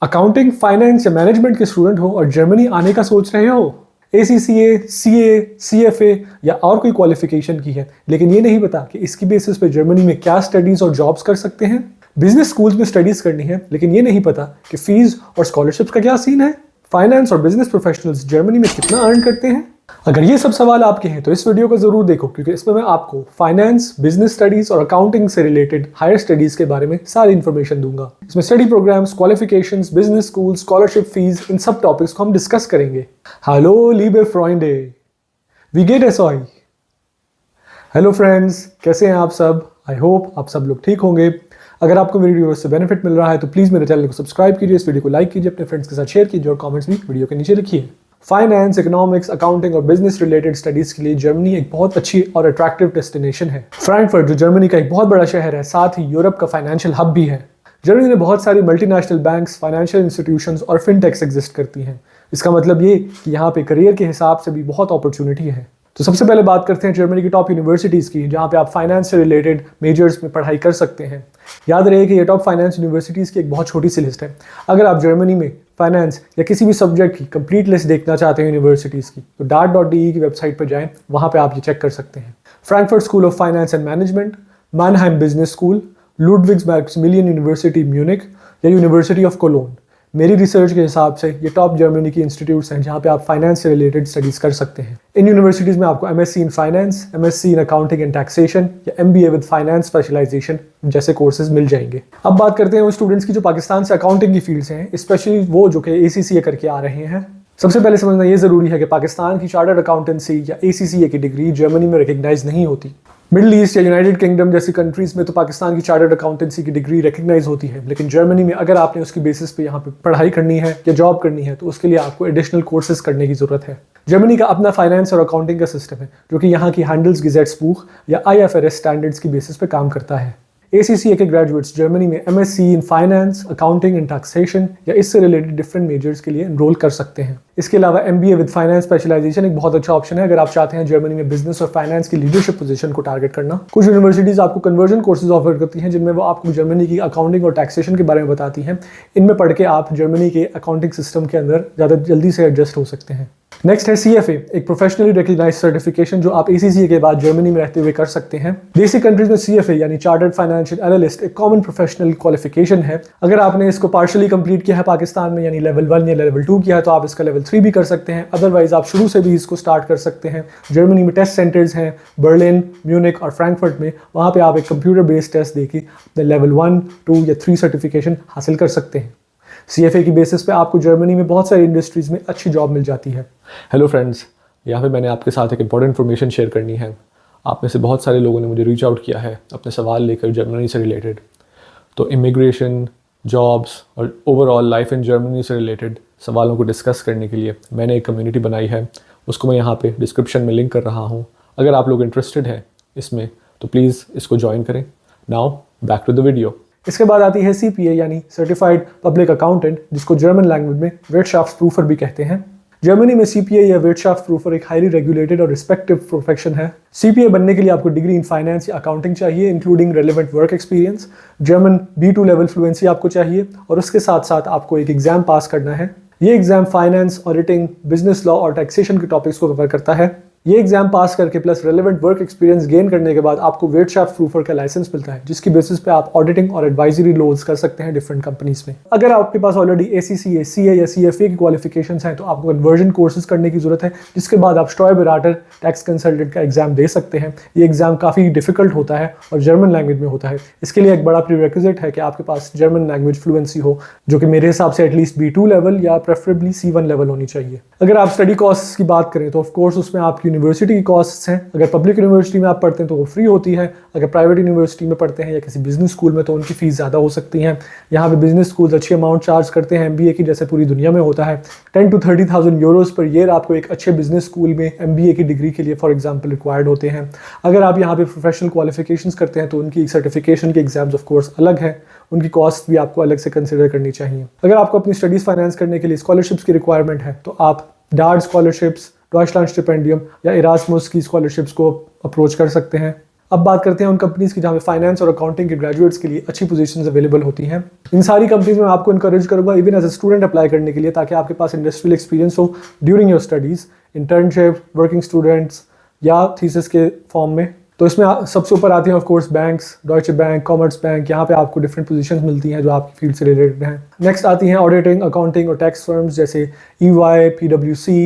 Accounting, finance या management के student हो और जर्मनी आने का सोच रहे हो, ACCA, CA, CFA या और कोई क्वालिफिकेशन की है, लेकिन ये नहीं पता कि इसकी बेसिस पे जर्मनी में क्या स्टडीज और जॉब्स कर सकते हैं। बिजनेस स्कूल्स में स्टडीज करनी है, लेकिन ये नहीं पता कि फीस और स्कॉलरशिप्स का क्या सीन है। फाइनेंस और बिजनेस प्रोफेशनल्स जर्मनी में कितना अर्न करते हैं। अगर ये सब सवाल आपके हैं तो इस वीडियो को जरूर देखो, क्योंकि इसमें मैं आपको फाइनेंस, बिजनेस स्टडीज और अकाउंटिंग से रिलेटेड हायर स्टडीज के बारे में सारी इन्फॉर्मेशन दूंगा। इसमें study programs, qualifications, business school, scholarship, fees, इन सब टॉपिक्स को हम डिस्कस करेंगे। हेलो लीबे फ्रॉइंडे, वी गेट एस ऑय। हेलो फ्रेंड्स, कैसे हैं आप सब? आई होप आप सब लोग ठीक होंगे। अगर आपको मेरी वीडियो से बेनिफिट मिल रहा है तो प्लीज मेरे चैनल को सब्सक्राइब कीजिए, इस वीडियो को लाइक कीजिए, अपने फ्रेंड्स के साथ शेयर कीजिए और कमेंट्स भी वीडियो के नीचे लिखिए। फाइनेंस, इकोनॉमिक्स, अकाउंटिंग और बिजनेस रिलेटेड स्टडीज के लिए जर्मनी एक बहुत अच्छी और अट्रैक्टिव डेस्टिनेशन है। फ्रैंकफर्ट जो जर्मनी का एक बहुत बड़ा शहर है, साथ ही यूरोप का फाइनेंशियल हब भी है। जर्मनी में बहुत सारी मल्टीनेशनल बैंक्स, फाइनेंशियल इंस्टीट्यूशंस और फिनटेक्स एग्जिस्ट करती हैं। इसका मतलब ये कि यहाँ पे करियर के हिसाब से भी बहुत अपॉर्चुनिटी है। तो सबसे पहले बात करते हैं जर्मनी की टॉप यूनिवर्सिटीज़ की, जहाँ पे आप फाइनेंस से रिलेटेड मेजर्स में पढ़ाई कर सकते हैं। याद रहे कि ये टॉप फाइनेंस यूनिवर्सिटीज़ की एक बहुत छोटी सी लिस्ट है। अगर आप जर्मनी में फाइनेंस या किसी भी सब्जेक्ट की कंप्लीट लिस्ट देखना चाहते हैं यूनिवर्सिटीज़ की, तो DART.de की वेबसाइट पर जाएं, वहाँ पे आप ये चेक कर सकते हैं। Frankfurt school of finance and management, Mannheim business school, Ludwigs Maximilian university Munich या यूनिवर्सिटी ऑफ कोलोन। मेरी रिसर्च के हिसाब से ये टॉप जर्मनी की इंस्टीट्यूट्स हैं जहाँ पे आप फाइनेंस से रिलेटेड स्टडीज कर सकते हैं। इन यूनिवर्सिटीज़ में आपको MSc in finance, MSc in accounting and taxation या MBA विद फाइनेंस स्पेशलाइजेशन जैसे कोर्सेज मिल जाएंगे। अब बात करते हैं उन स्टूडेंट्स की जो पाकिस्तान से अकाउंटिंग की फील्ड से हैं, स्पेशली वो जो कि ACCA करके आ रहे हैं। सबसे पहले समझना ये जरूरी है कि पाकिस्तान की चार्टर्ड अकाउंटेंसी या ACCA की डिग्री जर्मनी में रिकग्नाइज नहीं होती। मिडिल ईस्ट या यूनाइटेड किंगडम जैसी कंट्रीज में तो पाकिस्तान की चार्टर्ड अकाउंटेंसी की डिग्री रिकग्नाइज होती है, लेकिन जर्मनी में अगर आपने उसकी बेसिस पे यहाँ पे पढ़ाई करनी है या जॉब करनी है तो उसके लिए आपको एडिशनल कोर्सेज करने की जरूरत है। जर्मनी का अपना फाइनेंस और अकाउंटिंग का सिस्टम है, जो कि यहाँ की हैंडल्सगेसेट्सबुख या IFRS स्टैंडर्ड्स की बेसिस पे काम करता है। ACCA के ग्रेजुएट्स जर्मनी में MSc in finance, accounting and taxation या इससे रिलेटेड डिफरेंट मेजर्स के लिए एनरोल कर सकते हैं। इसके अलावा MBA विद फाइनेंस स्पेशलाइजेशन एक बहुत अच्छा ऑप्शन है अगर आप चाहते हैं जर्मनी में बिजनेस और फाइनेंस की लीडरशिप पोजीशन को टारगेट करना। कुछ यूनिवर्सिटीज आपको कन्वर्जन कोर्सेज ऑफर करती हैं, जिनमें वो आपको जर्मनी की अकाउंटिंग और टैक्सेशन के बारे में बताती हैं। इनमें पढ़ के आप जर्मनी के अकाउंटिंग सिस्टम के अंदर ज़्यादा जल्दी से एडजस्ट हो सकते हैं। नेक्स्ट है CFA, एक प्रोफेशनली रिकग्नाइज्ड सर्टिफिकेशन जो आप ACCA के बाद जर्मनी में रहते हुए कर सकते हैं। देसी कंट्रीज में CFA यानी चार्टर्ड फाइनेंशियल एनालिस्ट एक कॉमन प्रोफेशनल क्वालिफिकेशन है। अगर आपने इसको पार्शियली कंप्लीट किया है पाकिस्तान में, यानी लेवल 1 या लेवल 2 किया है, तो आप इसका लेवल 3 भी कर सकते हैं। अदरवाइज आप शुरू से भी इसको स्टार्ट कर सकते हैं। जर्मनी में टेस्ट सेंटर्स हैं बर्लिन, म्यूनिक और फ्रैंकफर्ट में। वहाँ पे आप एक कंप्यूटर बेस्ड टेस्ट देके लेवल 1, 2 या 3 सर्टिफिकेशन हासिल कर सकते हैं। CFA की बेसिस पे आपको जर्मनी में बहुत सारी इंडस्ट्रीज़ में अच्छी जॉब मिल जाती है। हेलो फ्रेंड्स, यहाँ पे मैंने आपके साथ एक इंपॉर्टेंट इन्फॉर्मेशन शेयर करनी है। आप में से बहुत सारे लोगों ने मुझे रीच आउट किया है अपने सवाल लेकर जर्मनी से रिलेटेड। तो इमिग्रेशन, जॉब्स और ओवरऑल लाइफ इन जर्मनी से रिलेटेड सवालों को डिस्कस करने के लिए मैंने एक कम्युनिटी बनाई है। उसको मैं यहाँ पे डिस्क्रिप्शन में लिंक कर रहा हूँ। अगर आप लोग इंटरेस्टेड हैं इसमें तो प्लीज़ इसको ज्वाइन करें। Now back to the video. इसके बाद आती है CPA यानी सर्टिफाइड पब्लिक अकाउंटेंट, जिसको जर्मन लैंग्वेज में विर्तschaftsprüfer भी कहते हैं। जर्मनी में CPA या विर्तschaftsprüfer एक हाईली रेगुलेटेड और रिस्पेक्टिव प्रोफेशन है। CPA बनने के लिए आपको डिग्री इन फाइनेंस या अकाउंटिंग चाहिए, including relevant work experience. German B2 level fluency आपको चाहिए और उसके साथ साथ आपको एक एग्जाम पास करना है। ये exam finance, auditing, business law और टैक्सेशन के टॉपिक्स को कवर करता है। ये एग्जाम पास करके plus relevant work experience gain करने के बाद आपको विर्तschaftsprüfer का लाइसेंस मिलता है, जिसकी बेसिस पे आप ऑडिटिंग और एडवाइजरी रोल्स कर सकते हैं डिफरेंट कंपनीज में। अगर आपके पास ऑलरेडी ACCA, CA या CFA की क्वालिफिकेशंस हैं तो आपको कन्वर्जन कोर्सेज करने की जरूरत है, जिसके बाद आप स्टॉयबerater टैक्स कंसल्टेंट का एग्जाम दे सकते हैं। ये एग्जाम काफ़ी डिफिकल्ट होता है और जर्मन लैंग्वेज में होता है। इसके लिए एक बड़ा प्रीरेक्विजिट है कि आपके पास जर्मन लैंग्वेज फ्लुएंसी हो, जो कि मेरे हिसाब से एटलीस्ट B2 लेवल या प्रेफरेबली C1 लेवल होनी चाहिए। अगर आप स्टडी कॉस्ट की बात करें तो ऑफकोर्स उसमें आपकी यूनिवर्सिटी की कॉस्ट हैं। अगर पब्लिक यूनिवर्सिटी में आप पढ़ते हैं तो वो फ्री होती है। अगर प्राइवेट यूनिवर्सिटी में पढ़ते हैं या किसी बिजनेस स्कूल में तो उनकी फीस ज़्यादा हो सकती है। यहाँ पे बिजनेस स्कूल्स अच्छी अमाउंट चार्ज करते हैं, MBA की जैसे पूरी दुनिया में होता है। 10 to 30,000 यूरोज पर ईयर आपको एक अच्छे बिजनेस स्कूल में MBA की डिग्री के लिए फॉर एग्जाम्पल रिक्वायर्ड होते हैं। अगर आप यहाँ पे प्रोफेशनल क्वालिफिकेशंस करते हैं तो उनकी सर्टिफिकेशन के एग्जाम्स ऑफ कोर्स अलग है, उनकी कॉस्ट भी आपको अलग से कंसिडर करनी चाहिए। अगर आपको अपनी स्टडीज़ फाइनेंस करने के लिए स्कॉलरशिप्स की रिक्वायरमेंट है तो आप DART स्कॉलरशिप्स, डॉइचलैंड स्टिपेंडियम या इरास्मस की स्कॉलरशिप्स को अप्रोच कर सकते हैं। अब बात करते हैं उन कंपनीज की जहाँ पे फाइनेंस और अकाउंटिंग के ग्रेजुएट्स के लिए अच्छी पोजीशंस अवेलेबल होती हैं। इन सारी कंपनीज में आपको इनकरेज करूँगा even as a student apply करने के लिए, ताकि आपके पास इंडस्ट्रियल एक्सपीरियंस हो during your studies, internship, working students या थीसिस के फॉर्म में। तो इसमें सबसे ऊपर आती हैं of course banks, Deutsche bank, commerce bank. यहाँ पे आपको डिफरेंट पोजीशंस मिलती हैं जो आपकी फील्ड से रिलेटेड हैं। नेक्स्ट आती हैं ऑडिटिंग, अकाउंटिंग और टैक्स फर्म्स जैसे EY, PwC,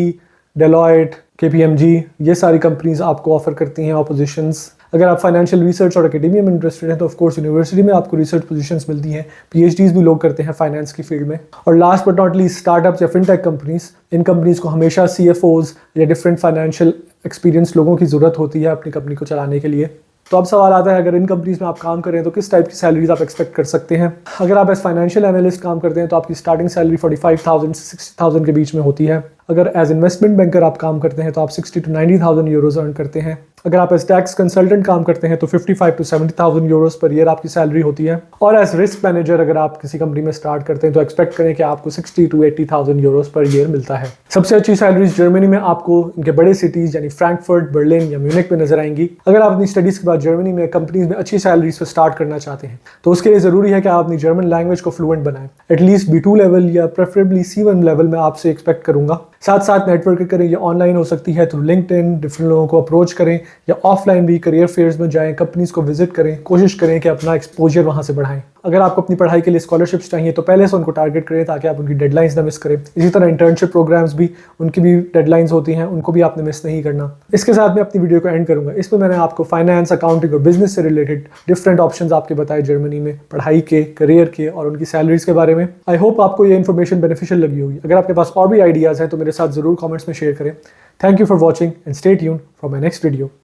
डेलॉयट, KPMG। ये सारी कंपनीज आपको ऑफर करती हैं पोजीशंस। अगर आप फाइनेंशियल रिसर्च और एकेडमिया में इंटरेस्टेड हैं तो ऑफ कोर्स यूनिवर्सिटी में आपको रिसर्च पोजीशंस मिलती हैं। PhDs भी लोग करते हैं फाइनेंस की फील्ड में। और last but not least startups या फिनटेक कंपनीज। इन कंपनीज को हमेशा CFOs या डिफरेंट फाइनेंशियल एक्सपीरियंस लोगों की ज़रूरत होती है अपनी कंपनी को चलाने के लिए। तो अब सवाल आता है, अगर इन कंपनीज में आप काम कर रहे हैं तो किस टाइप की सैलरीज आप एक्सपेक्ट कर सकते हैं। अगर आप एज फाइनेंशियल एनालिस्ट काम करते हैं तो आपकी स्टार्टिंग सैलरी 45,000 से 60,000 के बीच में होती है। अगर एज इन्वेस्टमेंट बैंकर आप काम करते हैं तो आप 60 to 90,000 यूरोज अर्न करते हैं। अगर आप एज टैक्स कंसल्टेंट काम करते हैं तो 55 to 70,000 यूरोज पर ईयर आपकी सैलरी होती है। और एज रिस्क मैनेजर अगर आप किसी कंपनी में स्टार्ट करते हैं तो एक्सपेक्ट करें कि आपको 60 to 80,000 यूरोज पर ईयर मिलता है। सबसे अच्छी सैलरीज जर्मनी में आपको इनके बड़े सिटीज यानी फ्रैंकफर्ट, बर्लिन या म्यूनिक में नजर आएंगी। अगर आप अपनी स्टडीज के बाद जर्मनी में कंपनीज में अच्छी सैलरीज पर स्टार्ट करना चाहते हैं तो उसके लिए जरूरी है कि आप अपनी जर्मन लैंग्वेज को फ्लुएंट बनाएं। एटलीस्ट B2 लेवल या प्रेफरेबली C1 लेवल में आपसे एक्सपेक्ट करूंगा। साथ साथ नेटवर्क करें, ये ऑनलाइन हो सकती है थ्रू लिंक्डइन, डिफरेंट लोगों को अप्रोच करें, या ऑफलाइन भी करियर फेयर्स में जाएं, कंपनीज को विजिट करें, कोशिश करें कि अपना एक्सपोजर वहां से बढ़ाएं। अगर आपको अपनी पढ़ाई के लिए स्कॉलरशिप्स चाहिए तो पहले से उनको टारगेट करें ताकि आप उनकी डेडलाइंस ना मिस करें। इसी तरह इंटर्नशिप प्रोग्राम्स भी, उनकी भी डेडलाइंस होती हैं, उनको भी आपने मिस नहीं करना। इसके साथ मैं अपनी वीडियो को एंड करूंगा। इसमें मैंने आपको फाइनेंस, अकाउंटिंग और बिजनेस से रिलेटेड डिफरेंट ऑप्शंस आपके बताए जर्मनी में पढ़ाई के, करियर के और उनकी सैलरीज के बारे में। आई होप आपको ये इन्फॉर्मेशन बेनिफिशियल लगी होगी। अगर आपके पास और भी आइडियाज़ हैं तो मेरे साथ जरूर कॉमेंट्स में शेयर करें। Thank you for watching and stay tuned for my next video.